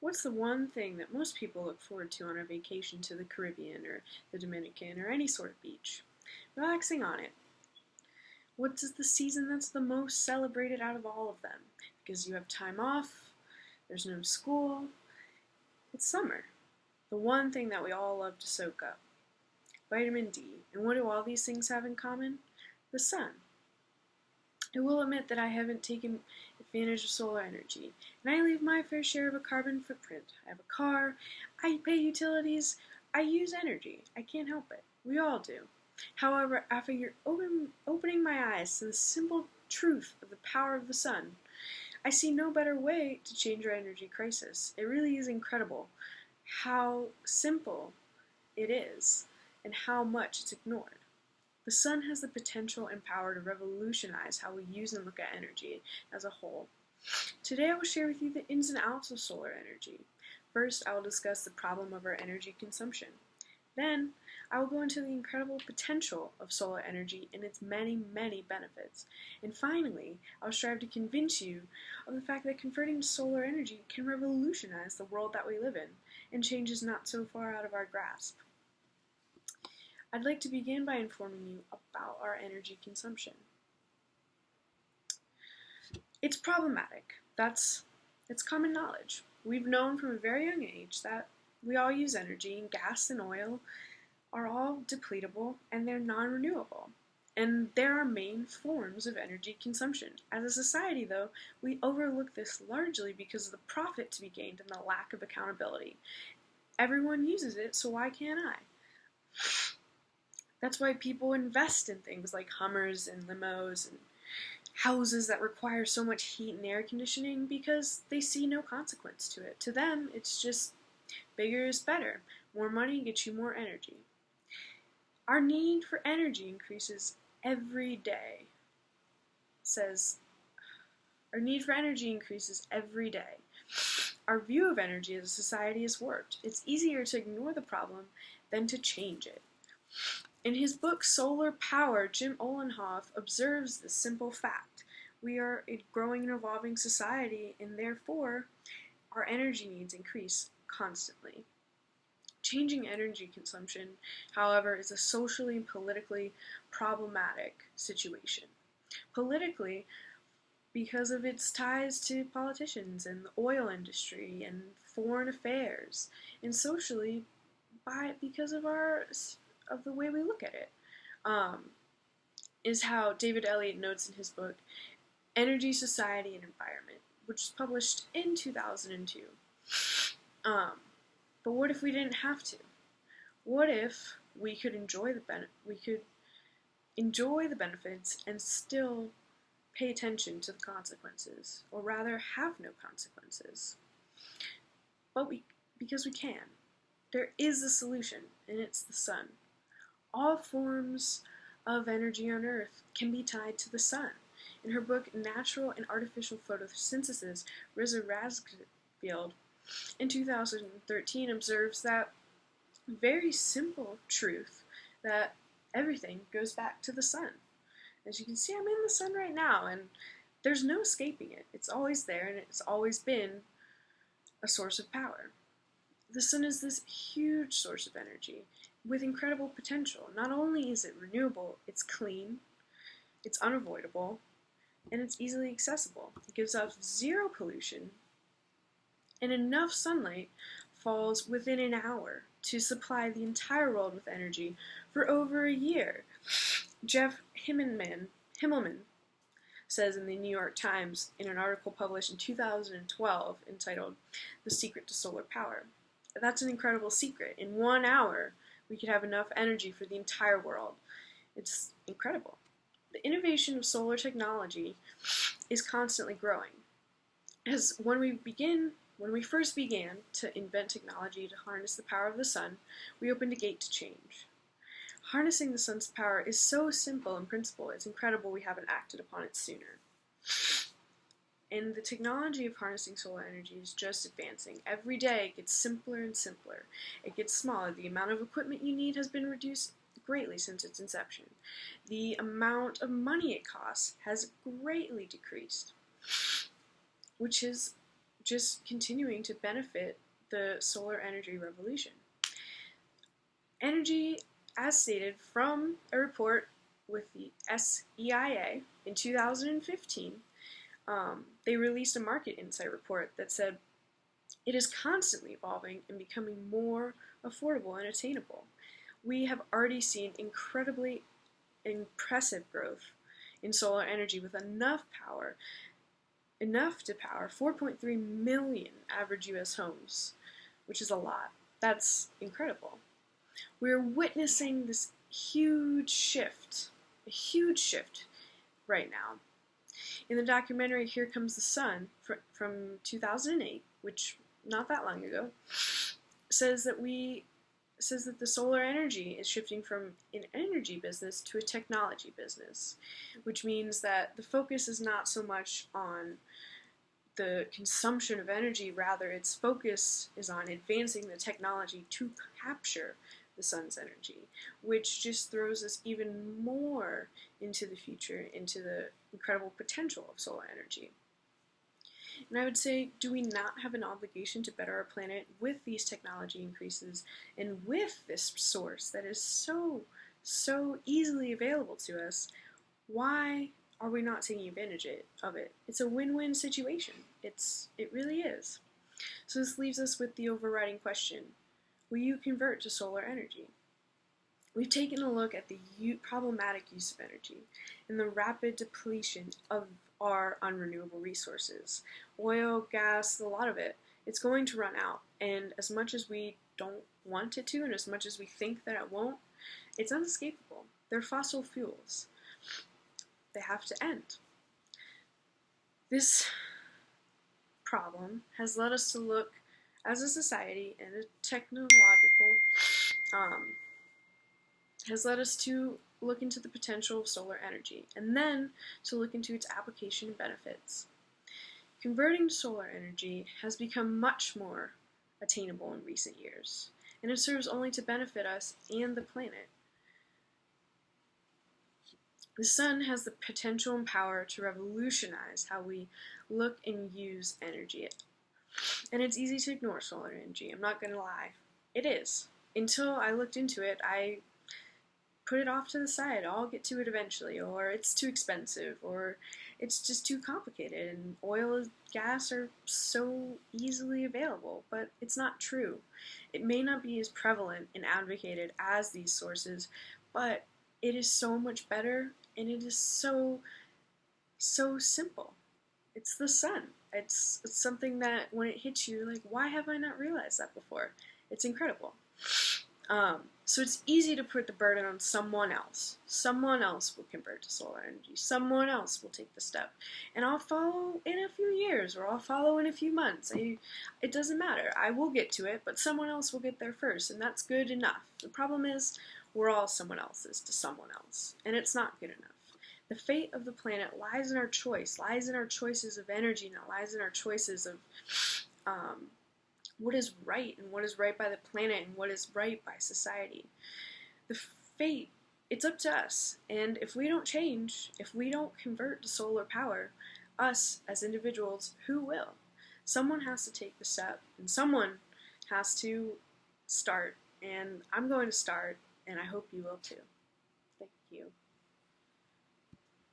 What's the one thing that most people look forward to on a vacation to the Caribbean or the Dominican or any sort of beach? Relaxing on it. What is the season that's the most celebrated out of all of them? Because you have time off, there's no school. It's summer. The one thing that we all love to soak up. Vitamin D. And what do all these things have in common? The sun. I will admit that I haven't taken advantage of solar energy, and I leave my fair share of a carbon footprint. I have a car, I pay utilities, I use energy. I can't help it. We all do. However, after opening my eyes to the simple truth of the power of the sun, I see no better way to change our energy crisis. It really is incredible how simple it is and how much it's ignored. The sun has the potential and power to revolutionize how we use and look at energy as a whole. Today I will share with you the ins and outs of solar energy. First, I will discuss the problem of our energy consumption. Then, I will go into the incredible potential of solar energy and its many, many benefits. And finally, I will strive to convince you of the fact that converting to solar energy can revolutionize the world that we live in, and change is not so far out of our grasp. I'd like to begin by informing you about our energy consumption. It's problematic. It's common knowledge. We've known from a very young age that we all use energy, and gas and oil are all depletable and they're non-renewable. And they're our main forms of energy consumption. As a society, though, we overlook this largely because of the profit to be gained and the lack of accountability. Everyone uses it, so why can't I? That's why people invest in things like Hummers and limos and houses that require so much heat and air conditioning, because they see no consequence to it. To them, it's just bigger is better. More money gets you more energy. Our need for energy increases every day. Our need for energy increases every day. Our view of energy as a society is warped. It's easier to ignore the problem than to change it. In his book Solar Power, Jim Uhlenhoff observes this simple fact. We are a growing and evolving society, and therefore our energy needs increase constantly. Changing energy consumption, however, is a socially and politically problematic situation. Politically, because of its ties to politicians and the oil industry and foreign affairs, and socially because of the way we look at it, is how David Elliott notes in his book Energy, Society, and Environment, which was published in 2002. But what if we didn't have to? What if we could enjoy the benefits and still pay attention to the consequences, or rather have no consequences? Because we can. There is a solution, and it's the sun. All forms of energy on Earth can be tied to the sun. In her book Natural and Artificial Photosynthesis, Riza Razfield in 2013 observes that very simple truth that everything goes back to the sun. As you can see, I'm in the sun right now, and there's no escaping it. It's always there, and it's always been a source of power. The sun is this huge source of energy with incredible potential. Not only is it renewable, it's clean, it's unavoidable, and it's easily accessible. It gives off zero pollution, and enough sunlight falls within an hour to supply the entire world with energy for over a year. Jeff Himmelman says in the New York Times in an article published in 2012 entitled The Secret to Solar Power. That's an incredible secret. In 1 hour, we could have enough energy for the entire world. It's incredible. The innovation of solar technology is constantly growing. As when we first began to invent technology to harness the power of the sun, we opened a gate to change. Harnessing the sun's power is so simple in principle, it's incredible we haven't acted upon it sooner. And the technology of harnessing solar energy is just advancing. Every day it gets simpler and simpler. It gets smaller. The amount of equipment you need has been reduced greatly since its inception. The amount of money it costs has greatly decreased, which is just continuing to benefit the solar energy revolution. Energy, as stated from a report with the SEIA in 2015, they released a market insight report that said it is constantly evolving and becoming more affordable and attainable. We have already seen incredibly impressive growth in solar energy with enough to power 4.3 million average US homes, which is a lot. That's incredible. We're witnessing this huge shift right now. In the documentary Here Comes the Sun from 2008, which not that long ago, says that the solar energy is shifting from an energy business to a technology business, which means that the focus is not so much on the consumption of energy, rather its focus is on advancing the technology to capture the sun's energy, which just throws us even more into the future, into the incredible potential of solar energy. And I would say, do we not have an obligation to better our planet with these technology increases and with this source that is so easily available to us? Why are we not taking advantage of it? It's a win-win situation. It really is. So this leaves us with the overriding question: will you convert to solar energy? We've taken a look at the problematic use of energy and the rapid depletion of our unrenewable resources. Oil, gas, a lot of it, it's going to run out. And as much as we don't want it to, and as much as we think that it won't, it's unescapable. They're fossil fuels. They have to end. This problem has led us to look as a society and a technological has led us to look into the potential of solar energy, and then to look into its application and benefits. Converting to solar energy has become much more attainable in recent years, and it serves only to benefit us and the planet. The sun has the potential and power to revolutionize how we look and use energy. And it's easy to ignore solar energy, I'm not going to lie. It is. Until I looked into it, I put it off to the side. I'll get to it eventually, or it's too expensive, or it's just too complicated, and oil and gas are so easily available, but it's not true. It may not be as prevalent and advocated as these sources, but it is so much better, and it is so simple. It's the sun. It's something that when it hits you, you're like, why have I not realized that before? It's incredible. So it's easy to put the burden on someone else. Someone else will convert to solar energy. Someone else will take the step. And I'll follow in a few years, or I'll follow in a few months. It doesn't matter. I will get to it, but someone else will get there first, and that's good enough. The problem is, we're all someone else's to someone else, and it's not good enough. The fate of the planet lies in our choice, lies in our choices of energy, and it lies in our choices of what is right, and what is right by the planet, and what is right by society. The fate, it's up to us, and if we don't change, if we don't convert to solar power, us as individuals, who will? Someone has to take the step, and someone has to start, and I'm going to start, and I hope you will too. Thank you.